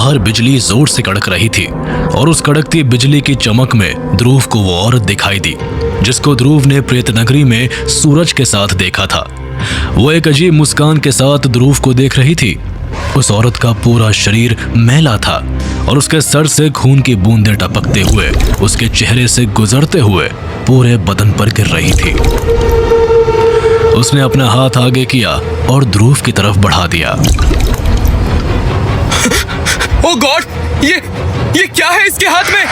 बाहर बिजली जोर से कड़क रही थी और उस कड़कती बिजली की चमक में ध्रुव को वो औरत दिखाई दी जिसको ध्रुव ने प्रेत नगरी में सूरज के साथ देखा था। वो एक अजीब मुस्कान के साथ ध्रुव को देख रही थी। उस औरत का पूरा शरीर मैला था और उसके सर से खून की बूंदें टपकते हुए उसके चेहरे से गुजरते हुए पूरे बदन पर गिर रही थी। उसने अपना हाथ आगे किया और ध्रुव की तरफ बढ़ा दिया। ओह गॉड, ये क्या है इसके हाथ में?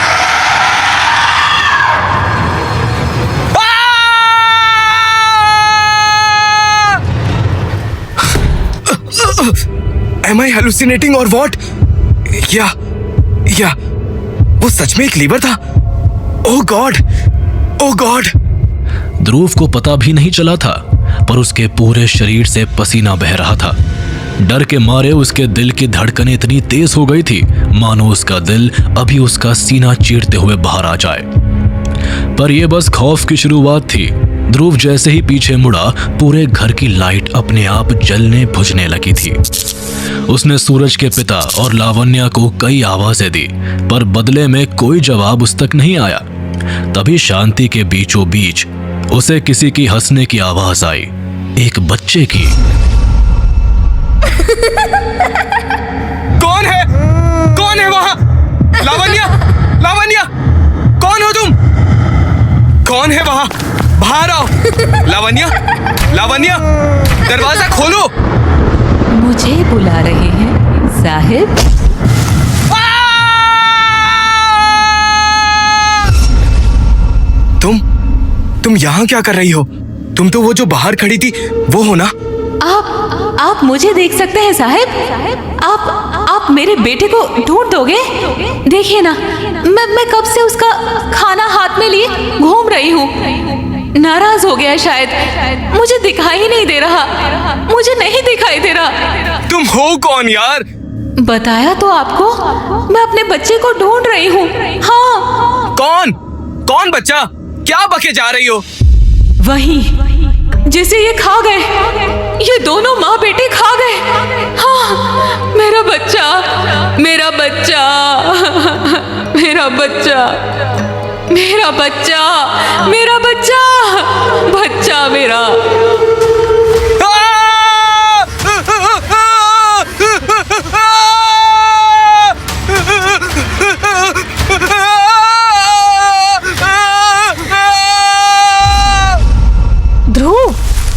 Am I hallucinating or what? या वो सच में एक लीवर था? ओह गॉड, ओह गॉड। ध्रुव को पता भी नहीं चला था, पर उसके पूरे शरीर से पसीना बह रहा था। डर के मारे उसके दिल की धड़कनें इतनी तेज हो गई थी मानो उसका दिल अभी उसका सीना चीरते हुए बाहर आ जाए। पर यह बस खौफ की शुरुआत थी। ध्रुव जैसे ही पीछे मुड़ा, पूरे घर की लाइट अपने आप जलने बुझने लगी थी। उसने सूरज के पिता और लावण्या को कई आवाजें दी, पर बदले में कोई जवाब उस तक नहीं आया। तभी शांति के बीचों बीच उसे किसी की हंसने की आवाज आई, एक बच्चे की। कौन है? कौन है वहां? लावण्या, लावण्या, कौन हो तुम? कौन है वहां? बाहर आओ। लावण्या, लावण्या, दरवाजा खोलो। मुझे बुला रहे हैं साहिब? तुम यहाँ क्या कर रही हो? तुम तो वो जो बाहर खड़ी थी वो हो ना? आप मुझे देख सकते हैं साहिब? आप मेरे बेटे को ढूंढ दोगे? देखिए ना, मैं कब से उसका खाना हाथ में लिए घूम रही हूँ। नाराज हो गया शायद, मुझे दिखाई नहीं दे रहा, मुझे नहीं दिखाई दे रहा। तुम हो कौन यार? बताया तो आपको, मैं अपने बच्चे को ढूंढ रही हूँ। हाँ। कौन बच्चा? क्या बके जा रही हो? वही जिसे ये खा गए, ये दोनों माँ बेटे खा गए। हाँ, मेरा बच्चा, मेरा बच्चा, मेरा बच्चा, मेरा बच्चा, मेरा बच्चा, बच्चा मेरा।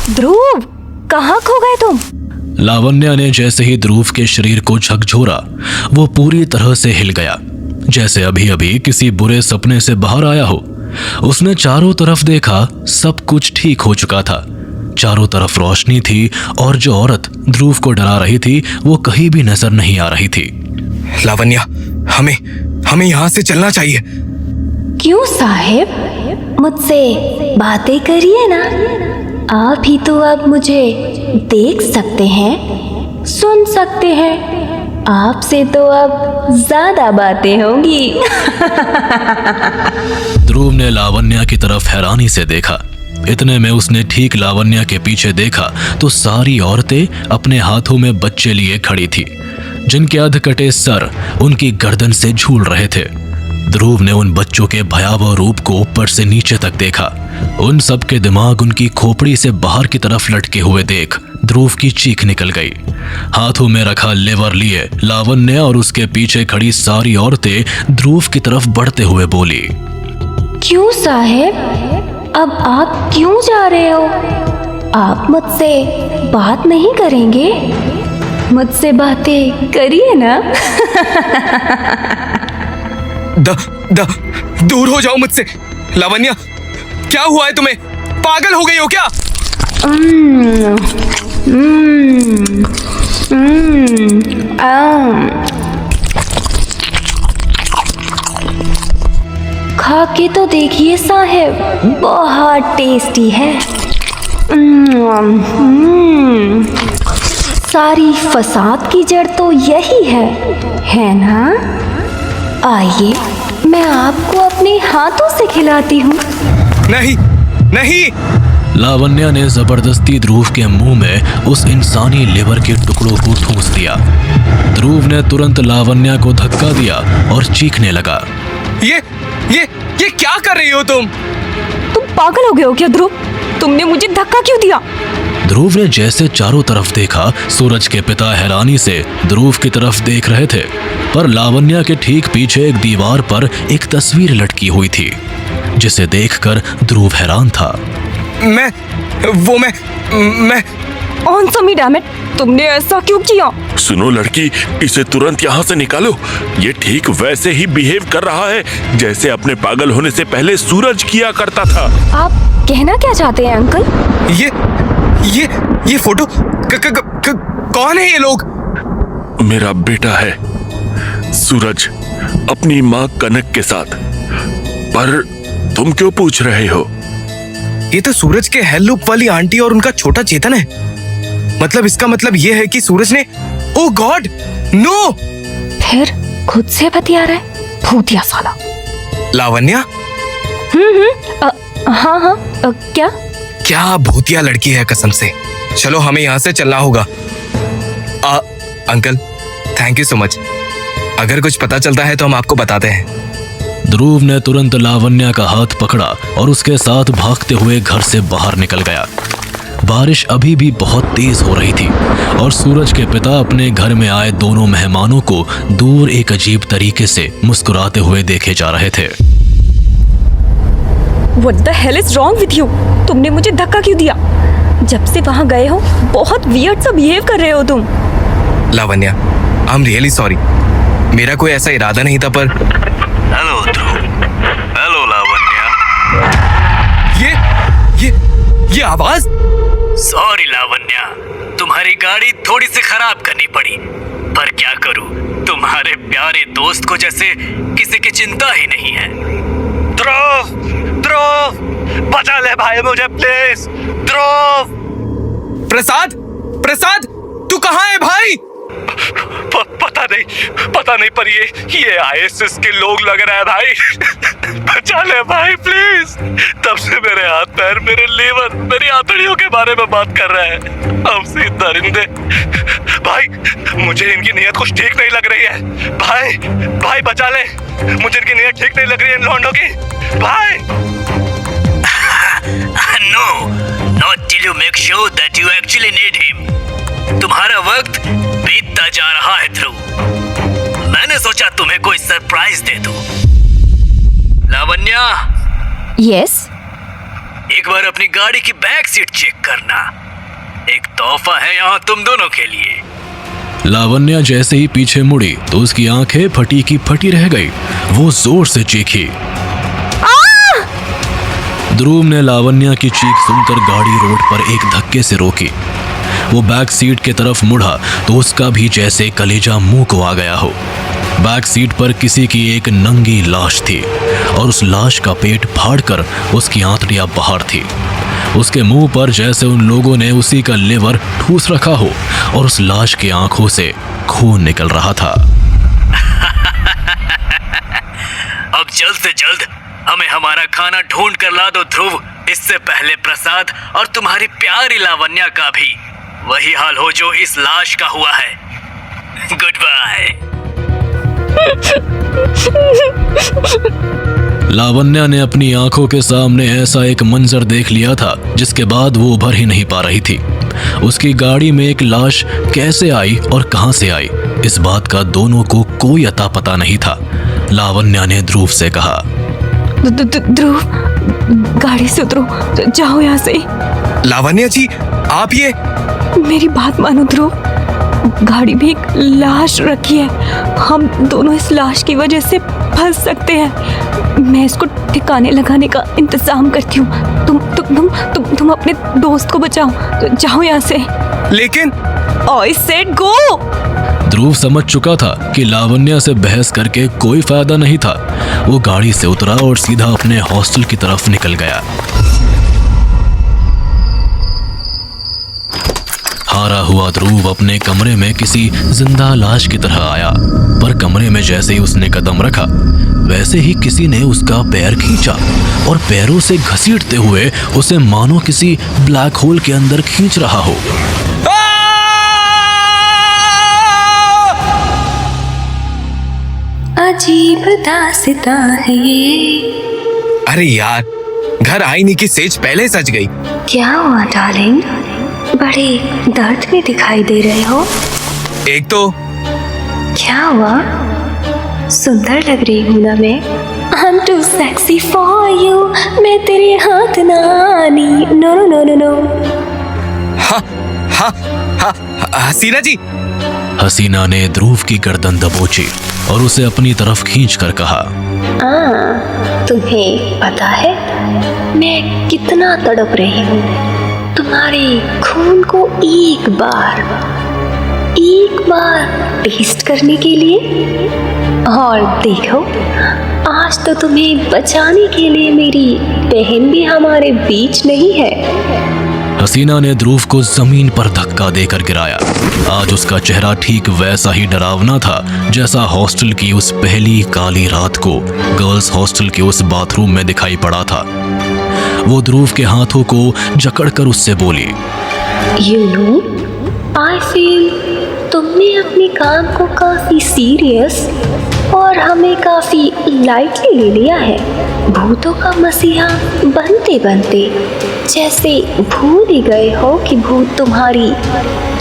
ध्रुव, कहाँ खो गए तुम? लावण्या ने जैसे ही ध्रुव के शरीर को झकझोरा, वो पूरी तरह से हिल गया, जैसे अभी अभी किसी बुरे सपने से बाहर आया हो। उसने चारों तरफ देखा, सब कुछ ठीक हो चुका था। चारों तरफ रोशनी थी और जो औरत ध्रुव को डरा रही थी वो कहीं भी नजर नहीं आ रही थी। लावण्या, हमें यहाँ से चलना चाहिए। क्यों साहिब? मुझसे बातें करिए ना। आप ही तो अब मुझे देख सकते हैं, सुन सकते हैं। आपसे तो अब ज्यादा बातें होंगी। ध्रुव ने लावण्या की तरफ हैरानी से देखा। इतने में उसने ठीक लावण्या के पीछे देखा तो सारी औरतें अपने हाथों में बच्चे लिए खड़ी थी, जिनके अधकटे सर उनकी गर्दन से झूल रहे थे। ध्रुव ने उन बच्चों के भयावह रूप को ऊपर से नीचे तक देखा। उन सब के दिमाग उनकी खोपड़ी से बाहर की तरफ लटके हुए देख ध्रुव की चीख निकल गई। हाथों में रखा लेवर लिए लावण्या और उसके पीछे खड़ी सारी औरतें ध्रुव की तरफ बढ़ते हुए बोली, क्यों साहिब? अब आप क्यों जा रहे हो? आप मुझसे बात नहीं करेंगे? मुझसे बातें करिए ना। दूर हो जाओ मुझसे। लावण्या, क्या हुआ है तुम्हें? पागल हो गई हो क्या? खा के तो देखिए साहिब, बहुत टेस्टी है। सारी फसाद की जड़ तो यही है ना? आइए, मैं आपको अपने हाथों से खिलाती हूँ। नहीं, लावण्या ने जबरदस्ती ध्रुव के मुंह में उस इंसानी लिवर के टुकड़ों को ठूंस दिया। ध्रुव ने तुरंत लावण्या को धक्का दिया और चीखने लगा। ये क्या कर रही हो तुम? तुम पागल हो गए हो क्या ध्रुव? तुमने मुझे धक्का क्यों दिया? ध्रुव ने जैसे चारों तरफ देखा, सूरज के पिता हैरानी से ध्रुव की तरफ देख रहे थे, पर लावण्या के ठीक पीछे एक दीवार पर एक तस्वीर लटकी हुई थी, जिसे देखकर ध्रुव हैरान था। मैं ऑन समी डैम इट, तुमने ऐसा क्यों किया? सुनो लड़की, इसे तुरंत यहाँ से निकालो। ये ठीक वैसे ही बिहेव कर रहा है जैसे अपने पागल होने से पहले सूरज किया करता था। आप कहना क्या चाहते हैं अंकल? ये फोटो कौन है ये लोग? मेरा बेटा है सूरज, अपनी माँ कनक के साथ। पर तुम क्यों पूछ रहे हो? ये तो सूरज के हेलुप वाली आंटी और उनका छोटा चेतन है। मतलब इसका मतलब ये है कि सूरज ने, ओह गॉड, नो! फिर खुद से बतिया रहा है, भूतिया साला। लावण्या? हाँ, क्या भूतिया लड़की है कसम से। चलो हमें यहाँ से चलना होगा। Uncle, thank you so much. अगर कुछ पता चलता है तो हम आपको बताते हैं। ध्रुव ने तुरंत लावण्या का हाथ पकड़ा और उसके साथ भागते हुए घर से बाहर निकल गया। बारिश अभी भी बहुत तेज हो रही थी और सूरज के पिता अपने घर में आए दोनों मेहमानों को दूर एक अजीब तरीके से मुस्कुराते हुए देखे जा रहे थे। What the hell is wrong with you? तुमने मुझे धक्का क्यों दिया? जब से वहाँ गए हो बहुत वियर्ड सा बिहेव कर रहे हो तुम। Lavanya, I am really sorry. मेरा कोई ऐसा इरादा नहीं था, पर हेलो ध्रुव। हेलो लावण्या। ये आवाज? सॉरी लावण्या, तुम्हारी गाड़ी थोड़ी सी खराब करनी पड़ी, पर क्या करूं, तुम्हारे प्यारे दोस्त को जैसे किसी की चिंता ही नहीं है। ध्रुव, बचा ले भाई मुझे प्लीज। ध्रुव। प्रसाद, तू कहाँ है भाई? पता नहीं, पर ये आईएसएस के लोग लग रहा है भाई। बचा ले भाई प्लीज। तब से मेरे हाथ पैर, मेरे लीवर, मेरी आंतड़ियों के बारे में बात कर रहे हैं। हमसे दरिंदे भाई, मुझे इनकी नीयत कुछ ठीक नहीं लग रही है। भाई बचा ले, मुझे इनकी नीयत ठीक नहीं लग रही है इन लौंडों की। भाई no, not till you make sure that you actually need him. तुम्हारा वक्त बीतता जा रहा है ध्रुव। मैंने सोचा तुम्हें कोई सरप्राइज दे दूं। लावण्या। यस। एक बार अपनी गाड़ी की बैक सीट चेक करना। एक तोहफा है यहाँ तुम दोनों के लिए। लावण्या जैसे ही पीछे मुड़ी तो उसकी आंखें फटी की फटी रह गई। वो जोर से चीखी। ध्रुव ने लावण्या की चीख सुनकर गाड़ी रोड पर एक धक्के से रोकी। वो बैक सीट की तरफ मुड़ा तो उसका भी जैसे कलेजा मुंह को आ गया हो। बैक सीट पर किसी की एक नंगी लाश थी और उस लाश का पेट फाड़कर उसकी आंतड़ियां बाहर थी। उसके मुंह पर जैसे उन लोगों ने उसी का लिवर ठूस रखा हो और उस लाश की आंखों से खून निकल रहा था। अब जल्द से जल्द हमें हमारा खाना ढूंढ कर ला दो ध्रुव, इससे पहले प्रसाद और तुम्हारी प्यारी लावण्या का भी वही हाल हो जो इस लाश का हुआ है। Good bye. लावण्या ने अपनी आंखों के सामने ऐसा एक मंजर देख लिया था जिसके बाद वो उभर ही नहीं पा रही थी। उसकी गाड़ी में एक लाश कैसे आई और कहां से आई, इस बात का दोनों को कोई अता पता नहीं था। लावण्या ने ध्रुव से कहा, ध्रुव, गाड़ी से उतरो, जाओ यहाँ से। लावण्या जी, आप ये मेरी बात मानो ध्रुव, गाड़ी में एक लाश रखी है। हम दोनों इस लाश की वजह से फंस सकते हैं। मैं इसको ठिकाने लगाने का इंतजाम करती हूँ। तुम अपने दोस्त को बचाओ, जाओ यहाँ से। लेकिन I said go। ध्रुव समझ चुका था कि लावण्या से बहस करके कोई फायदा नहीं था। वो गाड़ी से उतरा और सीधा अपने हॉस्टल की तरफ निकल गया। हारा हुआ ध्रुव अपने कमरे में किसी जिंदा लाश की तरह आया, पर कमरे में जैसे ही उसने कदम रखा वैसे ही किसी ने उसका पैर खींचा और पैरों से घसीटते हुए उसे मानो किसी ब्लैक होल के अंदर खींच रहा हो। अजीब दास्तां है ये। अरे यार, घर आईने की सेज पहले सज गई। क्या हुआ डार्लिंग, बड़े दर्द में दिखाई दे रहे हो। एक तो क्या हुआ, सुंदर लग रही हूँ ना मैं। I'm too sexy for you, मैं तेरे हाथ ना आनी। No no no no no. हा हा हा हसीना जी। हसीना ने ध्रुव की गर्दन दबोची और उसे अपनी तरफ खींच कर कहा, तुम्हें पता है मैं कितना तड़प रही हूँ तुम्हारे खून को एक बार टेस्ट करने के लिए। और देखो, आज तो तुम्हें बचाने के लिए मेरी बहन भी हमारे बीच नहीं है। हसीना ने ध्रुव को जमीन पर धक्का देकर गिराया। आज उसका चेहरा ठीक वैसा ही डरावना था जैसा हॉस्टल की उस पहली काली रात को गर्ल्स हॉस्टल के उस बाथरूम में दिखाई पड़ा था। वो ध्रुव के हाथों को जकड़कर उससे बोली, You know, I feel तुमने अपने काम को काफी सीरियस और हमें काफी लाइटली ले लिया है। भूतों का मसीहा बनते बनते जैसे भूल ही गए हो कि भूत तुम्हारी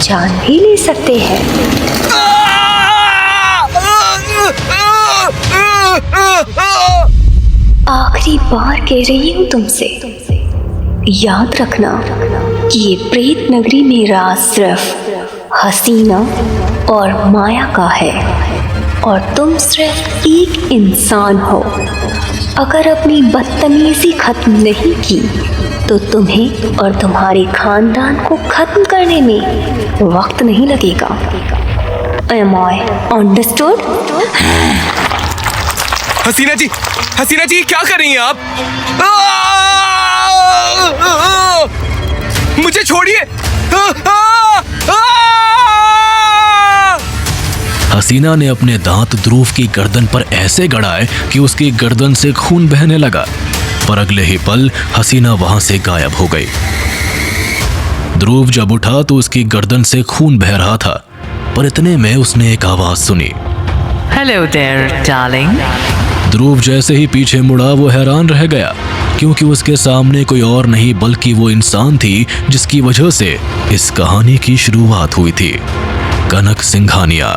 जान भी ले सकते हैं। आखिरी बार कह रही हूँ तुमसे, याद रखना कि ये प्रेत नगरी में राज सिर्फ हसीना और माया का है और तुम सिर्फ एक इंसान हो। अगर अपनी बदतमीजी खत्म नहीं की तो तुम्हें और तुम्हारे खानदान को खत्म करने में वक्त नहीं लगेगा। Am I understood? हसीना जी क्या कर रही हैं आप? मुझे छोड़िए। हसीना ने अपने दांत ध्रुव की गर्दन पर ऐसे गड़ाए कि उसकी गर्दन से खून बहने लगा, पर अगले ही पल हसीना वहां से गायब हो गई। ध्रुव जब उठा तो उसकी गर्दन से खून बह रहा था, पर इतने में उसने एक आवाज सुनी, Hello there, darling. ध्रुव जैसे ही पीछे मुड़ा वो हैरान रह गया, क्योंकि उसके सामने कोई और नहीं बल्कि वो इंसान थी जिसकी वजह से इस कहानी की शुरुआत हुई थी, कनक सिंघानिया।